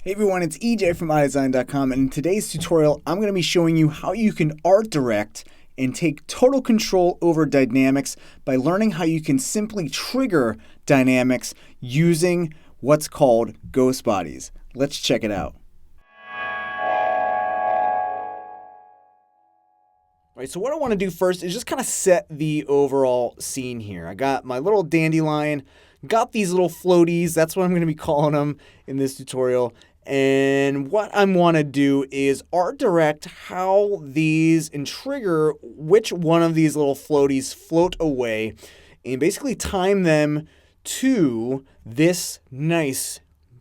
Hey everyone, it's EJ from eyedesyn.com, and in today's tutorial, I'm going to be showing you how you can art direct and take total control over dynamics by learning how you can simply trigger dynamics using what's called ghost bodies. Let's check it out. All right, so what I want to do first is just kind of set the overall scene here. I got my little dandelion, got these little floaties, that's what I'm going to be calling them in this tutorial. And what I want to do is art direct how these and trigger which one of these little floaties float away and basically time them to this nice,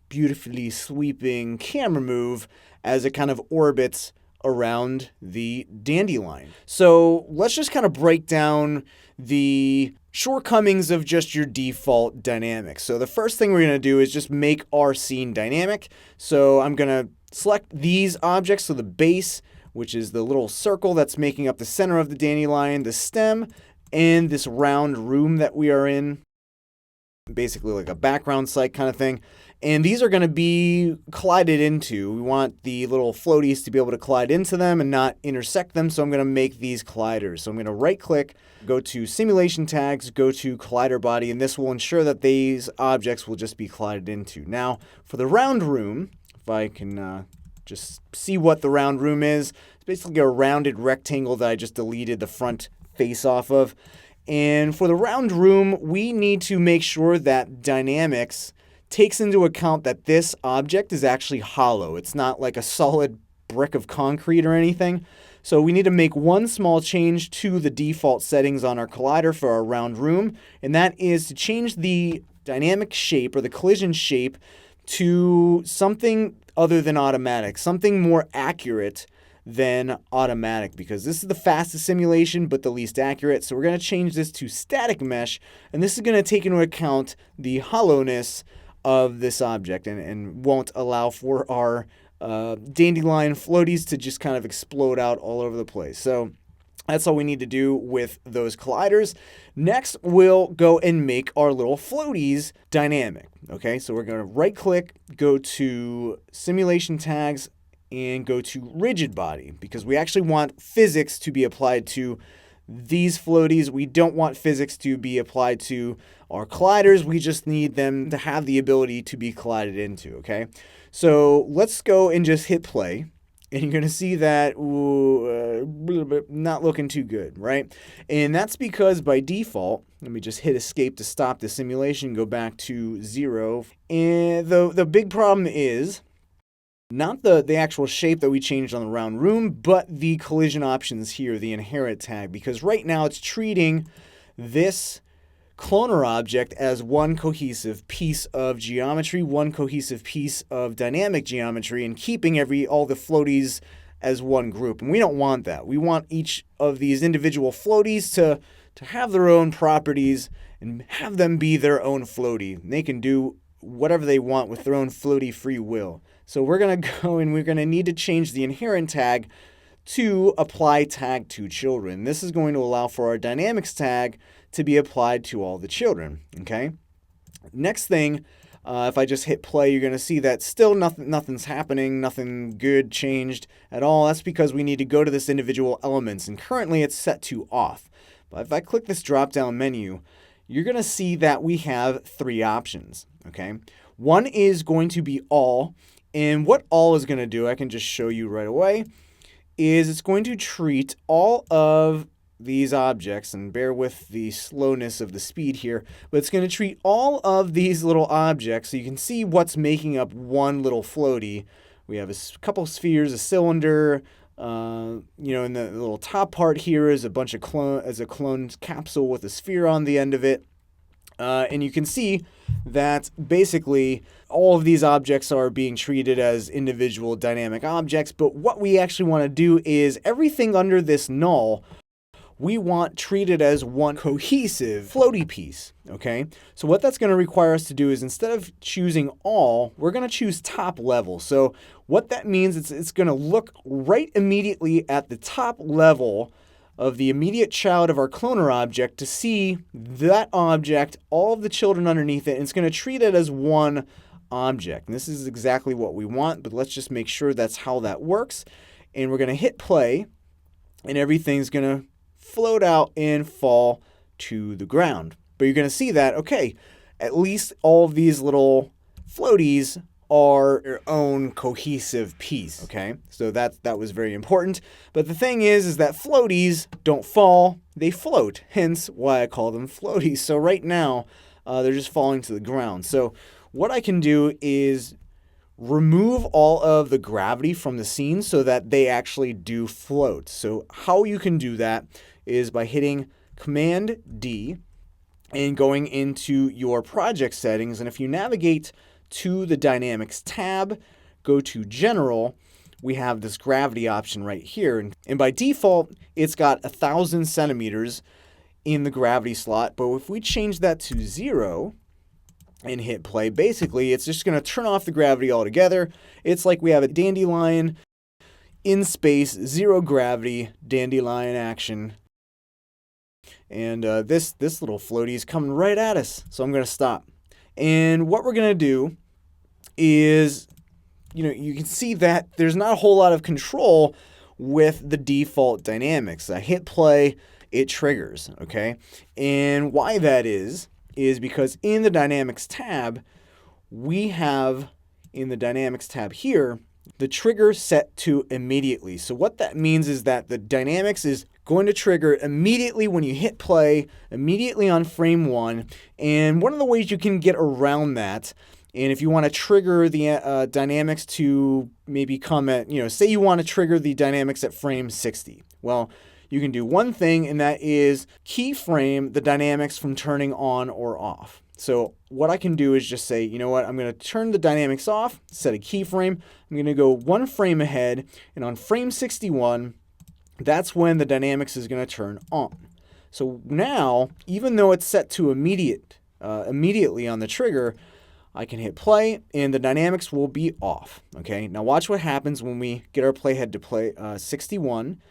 beautifully sweeping camera move as it kind of orbits around the dandelion. So let's just kind of break down the shortcomings of just your default dynamics. So the first thing we're going to do is just make our scene dynamic. So I'm going to select these objects. So the base, which is the little circle that's making up the center of the dandelion, the stem, and this round room that we are in. Basically like a background site kind of thing. And these are going to be collided into. We want the little floaties to be able to collide into them and not intersect them. So I'm going to make these colliders. So I'm going to right click, go to simulation tags, go to collider body, and this will ensure that these objects will just be collided into. Now for the round room, if I can just see what the round room is, it's basically a rounded rectangle that I just deleted the front face off of. And for the round room, we need to make sure that dynamics takes into account that this object is actually hollow. It's not like a solid brick of concrete or anything. So we need to make one small change to the default settings on our collider for our round room, and that is to change the dynamic shape or the collision shape to something other than automatic, something more accurate than automatic, because this is the fastest simulation but the least accurate. So we're going to change this to static mesh, and this is going to take into account the hollowness of this object and won't allow for our dandelion floaties to just kind of explode out all over the place. So that's all we need to do with those colliders. Next, we'll go and make our little floaties dynamic. Okay, so we're going to right click, go to simulation tags, and go to rigid body, because we actually want physics to be applied to these floaties. We don't want physics to be applied to our colliders. We just need them to have the ability to be collided into, okay? So let's go and just hit play. And you're going to see that not looking too good, right? And that's because by default, let me just hit escape to stop the simulation, go back to 0. And the big problem is not the actual shape that we changed on the round room, but the collision options here, the inherit tag, because right now it's treating this cloner object as one cohesive piece of geometry, one cohesive piece of dynamic geometry, and keeping all the floaties as one group. And we don't want that. We want each of these individual floaties to have their own properties and have them be their own floaty. And they can do whatever they want with their own floaty free will. So we're going to go and we're going to need to change the inherent tag to apply tag to children. This is going to allow for our dynamics tag to be applied to all the children. Okay. Next thing, if I just hit play, you're going to see that still nothing's happening, nothing good changed at all. That's because we need to go to this individual elements, and currently it's set to off. But if I click this drop-down menu, you're going to see that we have 3 options. Okay. One is going to be all. And what all is going to do, I can just show you right away, is it's going to treat all of these objects, and bear with the slowness of the speed here, but it's going to treat all of these little objects so you can see what's making up one little floaty. We have a couple spheres, a cylinder, in the little top part here is a bunch of cloned capsule with a sphere on the end of it. And you can see that basically all of these objects are being treated as individual dynamic objects, but what we actually want to do is everything under this null, we want treated as one cohesive floaty piece, okay? So what that's going to require us to do is instead of choosing all, we're going to choose top level. So what that means is it's going to look right immediately at the top level of the immediate child of our cloner object to see that object, all of the children underneath it, and it's going to treat it as one object. And this is exactly what we want, but let's just make sure that's how that works. And we're going to hit play, and everything's going to float out and fall to the ground. But you're going to see that, okay, at least all of these little floaties are their own cohesive piece, okay? So that was very important. But the thing is that floaties don't fall, they float, hence why I call them floaties. So right now, they're just falling to the ground. So what I can do is remove all of the gravity from the scene so that they actually do float. So how you can do that is by hitting Command D and going into your project settings. And if you navigate to the Dynamics tab, go to General, we have this gravity option right here. And by default, it's got 1,000 centimeters in the gravity slot. But if we change that to 0 and hit play, basically it's just going to turn off the gravity altogether. It's like we have a dandelion in space, 0 gravity, dandelion action. And this little floaty is coming right at us, so I'm going to stop. And what we're going to do is, you can see that there's not a whole lot of control with the default dynamics. I hit play, it triggers, okay? And why that is because in the Dynamics tab, we have, in the Dynamics tab here, the trigger set to immediately. So what that means is that the Dynamics is going to trigger immediately when you hit play, immediately on frame 1. And one of the ways you can get around that, and if you want to trigger the Dynamics to maybe come at, say you want to trigger the Dynamics at frame 60. Well, you can do one thing, and that is keyframe the Dynamics from turning on or off. So what I can do is just say, you know what, I'm going to turn the Dynamics off, set a keyframe. I'm going to go 1 frame ahead, and on frame 61, that's when the Dynamics is going to turn on. So now, even though it's set to immediately on the trigger, I can hit play, and the Dynamics will be off. Okay, now watch what happens when we get our playhead to play 61.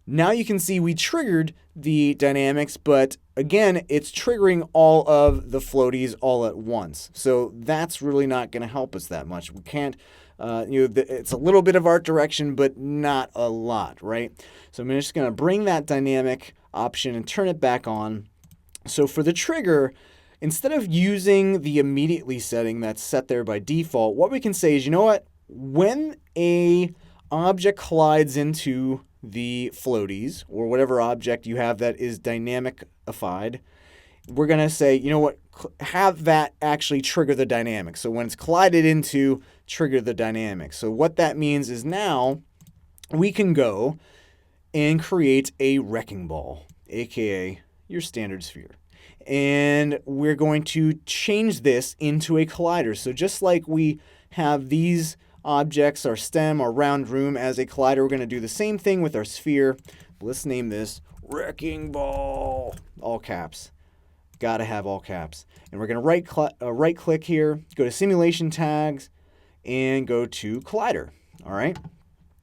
Now you can see we triggered the Dynamics, but again, it's triggering all of the floaties all at once. So that's really not going to help us that much. We can't, it's a little bit of art direction, but not a lot, right? So I'm just going to bring that dynamic option and turn it back on. So for the trigger, instead of using the immediately setting that's set there by default, what we can say is, you know what? When a object collides into the floaties, or whatever object you have that is dynamicified, we're going to say, you know what, have that actually trigger the dynamic. So when it's collided into, trigger the dynamic. So what that means is now we can go and create a wrecking ball, aka your standard sphere. And we're going to change this into a collider. So just like we have these objects, our stem, our round room as a collider, we're going to do the same thing with our sphere. Let's name this wrecking ball, all caps. Got to have all caps. And we're going to right click here, go to simulation tags, and go to collider. All right.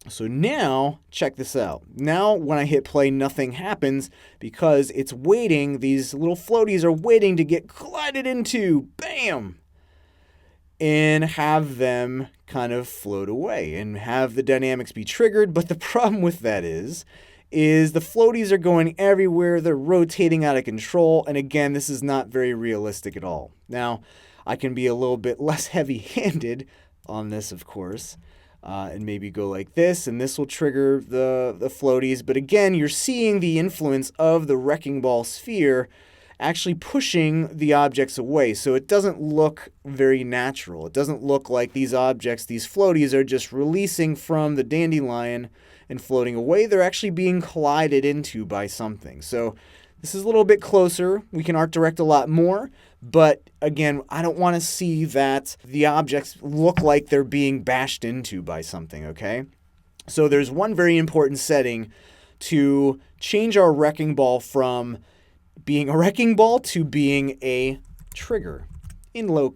So now check this out. Now when I hit play, nothing happens because it's waiting. These little floaties are waiting to get collided into. Bam! And have them kind of float away and have the dynamics be triggered. But the problem with that is the floaties are going everywhere. They're rotating out of control. And again, this is not very realistic at all. Now, I can be a little bit less heavy-handed on this, of course, and maybe go like this, and this will trigger the floaties. But again, you're seeing the influence of the wrecking ball sphere actually pushing the objects away. So it doesn't look very natural. It doesn't look like these objects, these floaties, are just releasing from the dandelion and floating away. They're actually being collided into by something. So this is a little bit closer. We can art direct a lot more. But again, I don't want to see that the objects look like they're being bashed into by something, okay? So there's one very important setting to change our wrecking ball from being a wrecking ball to being a trigger in all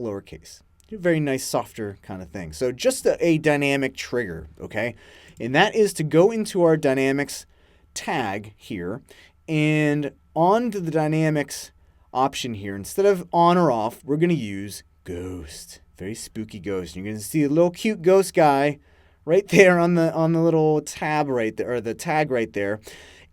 lowercase. A very nice, softer kind of thing. So just a dynamic trigger, okay? And that is to go into our dynamics tag here, and onto the dynamics option here, instead of on or off, we're going to use ghost. Very spooky ghost. You're going to see a little cute ghost guy right there on the little tab right there, or the tag right there.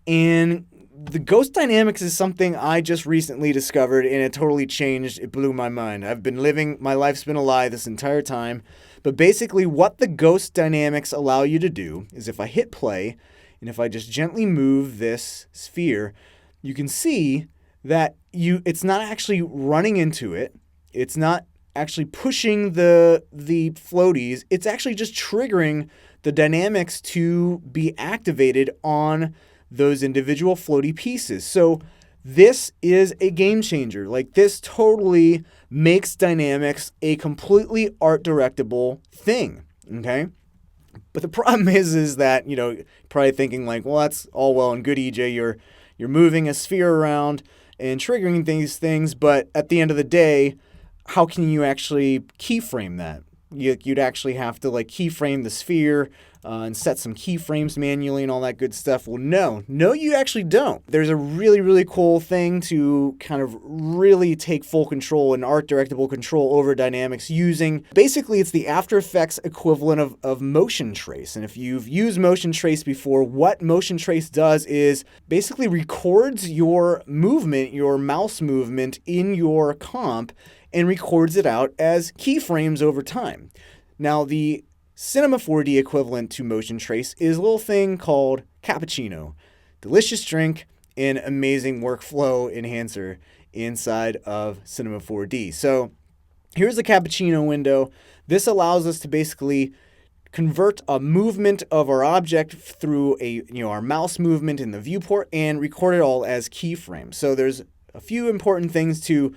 And the ghost dynamics is something I just recently discovered, and it totally changed. It blew my mind. My life's been a lie this entire time. But basically what the ghost dynamics allow you to do is if I hit play, and if I just gently move this sphere, you can see that it's not actually running into it. It's not actually pushing the floaties. It's actually just triggering the dynamics to be activated on those individual floaty pieces. So this is a game changer. Like, this totally makes dynamics a completely art directable thing, okay? But the problem is that, you're probably thinking like, well, that's all well and good, EJ. You're moving a sphere around and triggering these things, but at the end of the day, how can you actually keyframe that? You'd actually have to keyframe the sphere and set some keyframes manually and all that good stuff. Well, no, you actually don't. There's a really, really cool thing to kind of really take full control and art directable control over dynamics using, basically it's the After Effects equivalent of motion trace. And if you've used motion trace before, what motion trace does is basically records your movement, your mouse movement in your comp, and records it out as keyframes over time. Now, the Cinema 4D equivalent to motion trace is a little thing called cappuccino. Delicious drink and amazing workflow enhancer inside of Cinema 4D. So here's the cappuccino window. This allows us to basically convert a movement of our object through our mouse movement in the viewport and record it all as keyframes. So there's a few important things to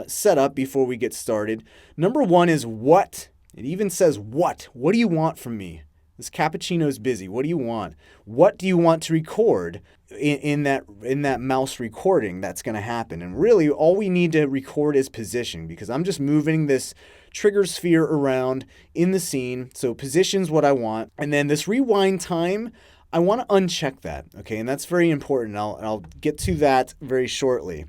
set up before we get started. Number one is what. It even says what. What do you want from me? This cappuccino's busy. What do you want? What do you want to record in that mouse recording that's going to happen? And really, all we need to record is position, because I'm just moving this trigger sphere around in the scene. So position's what I want. And then this rewind time, I want to uncheck that. Okay, and that's very important. I'll get to that very shortly.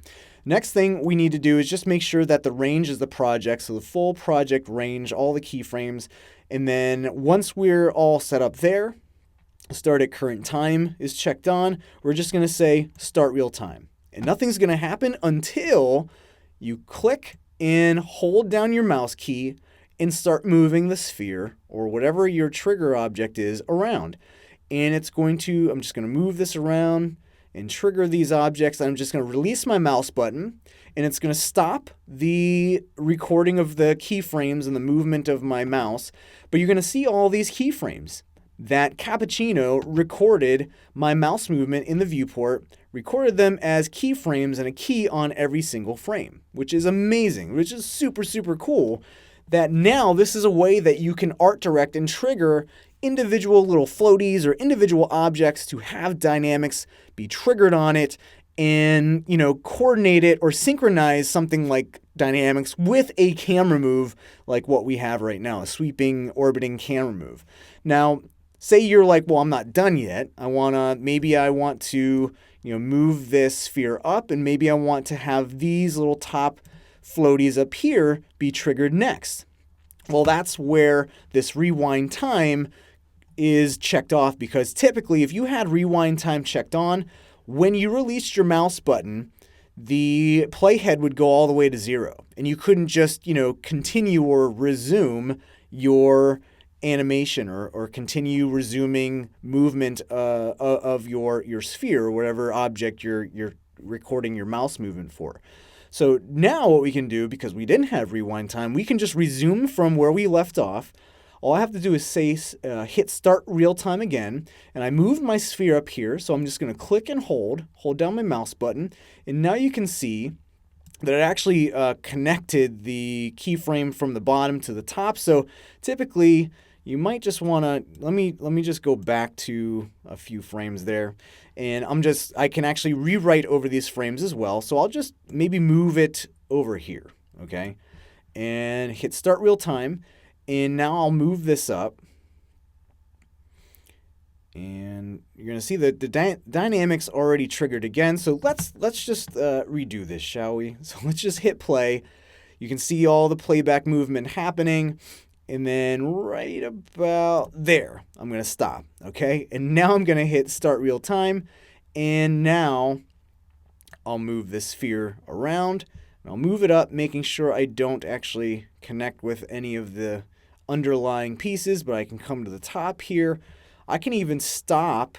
Next thing we need to do is just make sure that the range is the project, so the full project range, all the keyframes. And then once we're all set up there, start at current time is checked on. We're just going to say start real time. And nothing's going to happen until you click and hold down your mouse key and start moving the sphere or whatever your trigger object is around. And I'm just going to move this around and trigger these objects. I'm just going to release my mouse button, and it's going to stop the recording of the keyframes and the movement of my mouse. But you're going to see all these keyframes. That cappuccino recorded my mouse movement in the viewport, recorded them as keyframes and a key on every single frame, which is amazing, which is super, super cool. That now this is a way that you can art direct and trigger individual little floaties or individual objects to have dynamics be triggered on it and, coordinate it or synchronize something like dynamics with a camera move like what we have right now, a sweeping, orbiting camera move. Now, say you're like, well, I'm not done yet. Maybe I want to, move this sphere up, and maybe I want to have these little top floaties up here be triggered next. Well, that's where this rewind time is checked off, because typically if you had rewind time checked on, when you released your mouse button, the playhead would go all the way to 0, and you couldn't just, continue or resume your animation or continue resuming movement of your sphere or whatever object you're recording your mouse movement for. So now what we can do, because we didn't have rewind time, we can just resume from where we left off. All I have to do is say hit start real time again, and I moved my sphere up here, so I'm just going to click and hold down my mouse button, and now you can see that it actually connected the keyframe from the bottom to the top. So typically you might just want to, let me just go back to a few frames there, and I can actually rewrite over these frames as well. So I'll just maybe move it over here, okay, and hit start real time. And now I'll move this up, and you're going to see that the dynamics already triggered again. So let's just redo this, shall we? So let's just hit play. You can see all the playback movement happening. And then right about there, I'm going to stop, okay? And now I'm going to hit start real time. And now I'll move this sphere around. And I'll move it up, making sure I don't actually connect with any of the underlying pieces, but I can come to the top here. I can even stop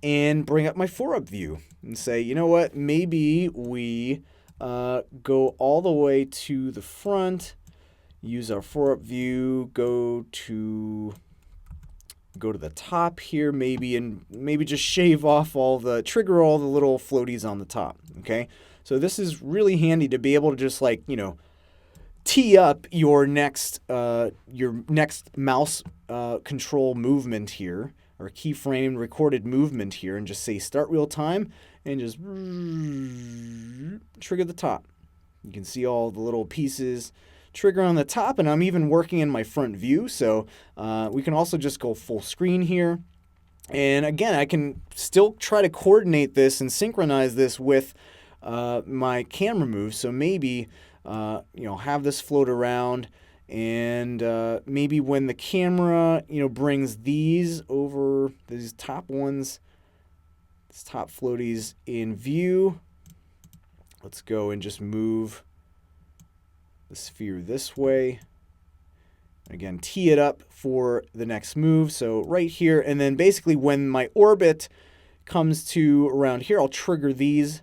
and bring up my 4-up view and say, you know what, maybe we go all the way to the front, use our 4-up view, go to the top here maybe, and maybe just shave off trigger all the little floaties on the top, okay? So this is really handy to be able to just like, tee up your next mouse control movement here, or keyframe recorded movement here, and just say start real time and just trigger the top. You can see all the little pieces trigger on the top, and I'm even working in my front view, so we can also just go full screen here. And again, I can still try to coordinate this and synchronize this with my camera move. So maybe have this float around, and maybe when the camera brings these over, these top ones, these top floaties in view, let's go and just move the sphere this way. Again, tee it up for the next move. So right here, and then basically when my orbit comes to around here, I'll trigger these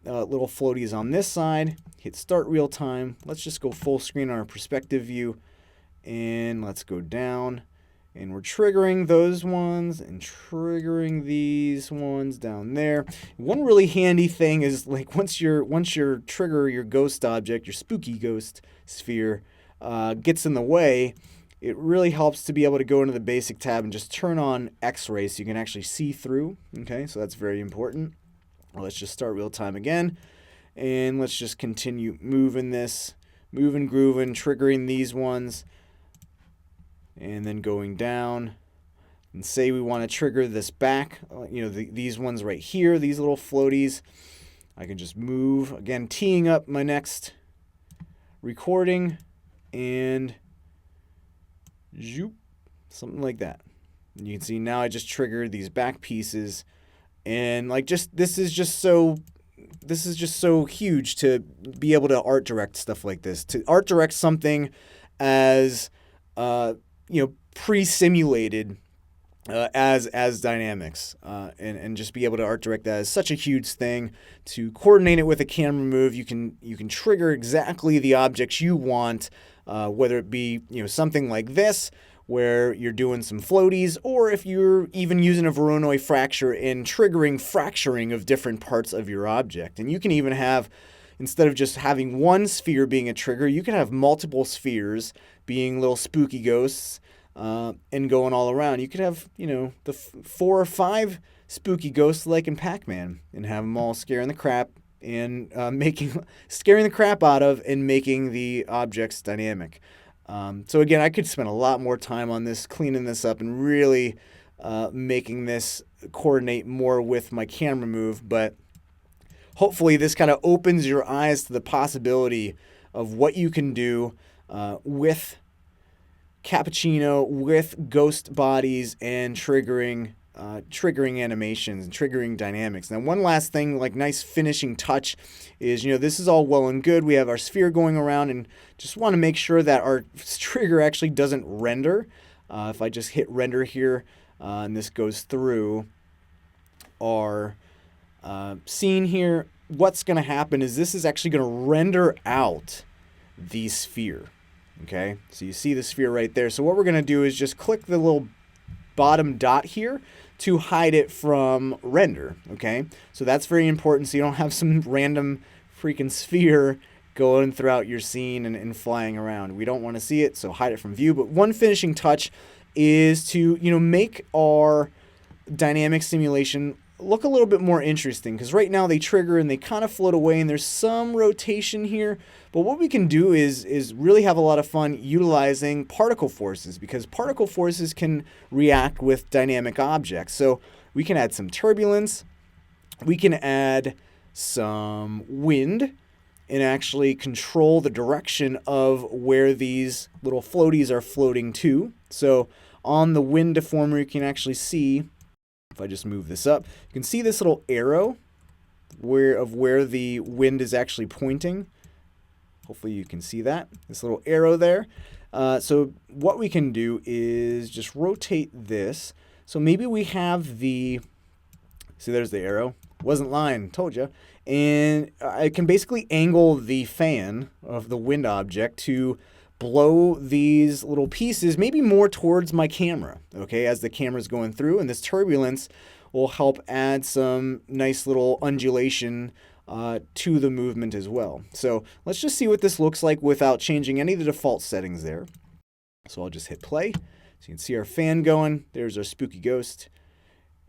little floaties on this side, hit start real time. Let's just go full screen on our perspective view, and let's go down, and we're triggering those ones and triggering these ones down there. One really handy thing is, like, once you trigger your ghost object, your spooky ghost sphere gets in the way, it really helps to be able to go into the basic tab and just turn on X-ray so you can actually see through. Okay, so that's very important. Well, let's just start real time again, and let's just continue moving this, moving, grooving, triggering these ones, and then going down. And say we want to trigger this back, these ones right here, these little floaties. I can just move, again, teeing up my next recording, and zoop, something like that. And you can see now I just triggered these back pieces, and like this is just so huge to be able to art direct stuff like this. To art direct something as pre-simulated as dynamics, and just be able to art direct that is such a huge thing. To coordinate it with a camera move, you can trigger exactly the objects you want, whether it be something like this where you're doing some floaties, or if you're even using a Voronoi fracture and triggering fracturing of different parts of your object. And you can even have, instead of just having one sphere being a trigger, you can have multiple spheres being little spooky ghosts, and going all around. You could have, the 4 or 5 spooky ghosts like in Pac-Man, and have them all scaring the crap and scaring the crap out of and making the objects dynamic. So again, I could spend a lot more time on this, cleaning this up, and really making this coordinate more with my camera move. But hopefully this kind of opens your eyes to the possibility of what you can do with Cappuccino, with ghost bodies, and triggering animations and triggering dynamics. Now, one last thing, like nice finishing touch, is this is all well and good. We have our sphere going around, and just want to make sure that our trigger actually doesn't render. If I just hit render here, and this goes through our scene here, what's going to happen is this is actually going to render out the sphere. Okay, so you see the sphere right there. So what we're going to do is just click the little bottom dot here to hide it from render. Okay, so that's very important, so you don't have some random freaking sphere going throughout your scene and flying around. We don't want to see it, so hide it from view. But one finishing touch is to make our dynamic simulation look a little bit more interesting, because right now they trigger and they kind of float away, and there's some rotation here. But what we can do is really have a lot of fun utilizing particle forces, because particle forces can react with dynamic objects. So we can add some turbulence, we can add some wind, and actually control the direction of where these little floaties are floating to. So on the wind deformer, you can actually see, if I just move this up, you can see this little arrow where the wind is actually pointing. Hopefully you can see that, this little arrow there. So what we can do is just rotate this. So maybe we have the, see there's the arrow, wasn't lying, told you. And I can basically angle the fan of the wind object to blow these little pieces maybe more towards my camera, okay, as the camera's going through. And this turbulence will help add some nice little undulation to the movement as well. So let's just see what this looks like without changing any of the default settings there. So I'll just hit play. So you can see our fan going. There's our spooky ghost.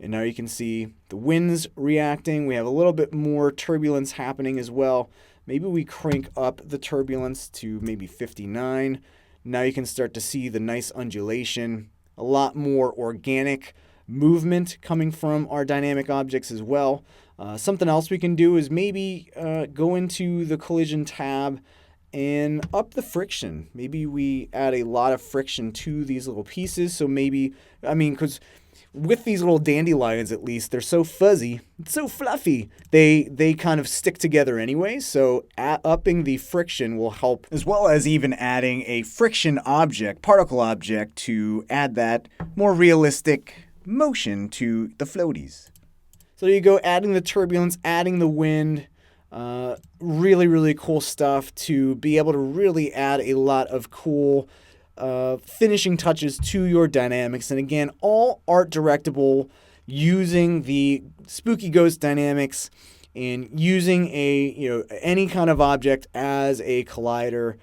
And now you can see the wind's reacting. We have a little bit more turbulence happening as well. Maybe we crank up the turbulence to maybe 59. Now you can start to see the nice undulation, a lot more organic movement coming from our dynamic objects as well. Something else we can do is maybe go into the collision tab and up the friction. Maybe we add a lot of friction to these little pieces. So maybe, I mean, because with these little dandelions, at least, they're so fuzzy, so fluffy, they kind of stick together anyway. So upping the friction will help, as well as even adding a friction object, particle object, to add that more realistic motion to the floaties. So there you go, adding the turbulence, adding the wind, really, really cool stuff to be able to really add a lot of cool finishing touches to your dynamics. And again, all art directable using the Spooky Ghost dynamics and using any kind of object as a collider,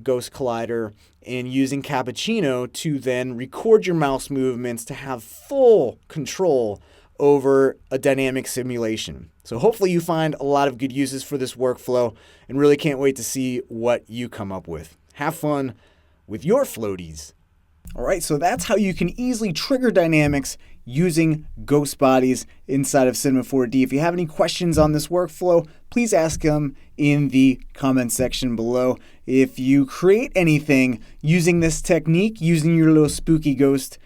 ghost collider, and using Cappuccino to then record your mouse movements to have full control over a dynamic simulation. So hopefully you find a lot of good uses for this workflow and really can't wait to see what you come up with. Have fun with your floaties. All right, so that's how you can easily trigger dynamics using ghost bodies inside of Cinema 4D. If you have any questions on this workflow, please ask them in the comment section below. If you create anything using this technique, using your little spooky ghost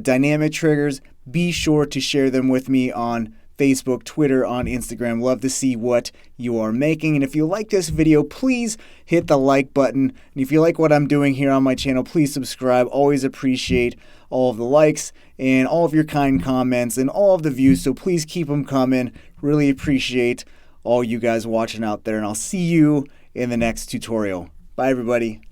dynamic triggers, be sure to share them with me on Facebook, Twitter, on Instagram. Love to see what you are making. And if you like this video, please hit the like button. And if you like what I'm doing here on my channel, please subscribe. Always appreciate all of the likes and all of your kind comments and all of the views. So please keep them coming. Really appreciate all you guys watching out there. And I'll see you in the next tutorial. Bye, everybody.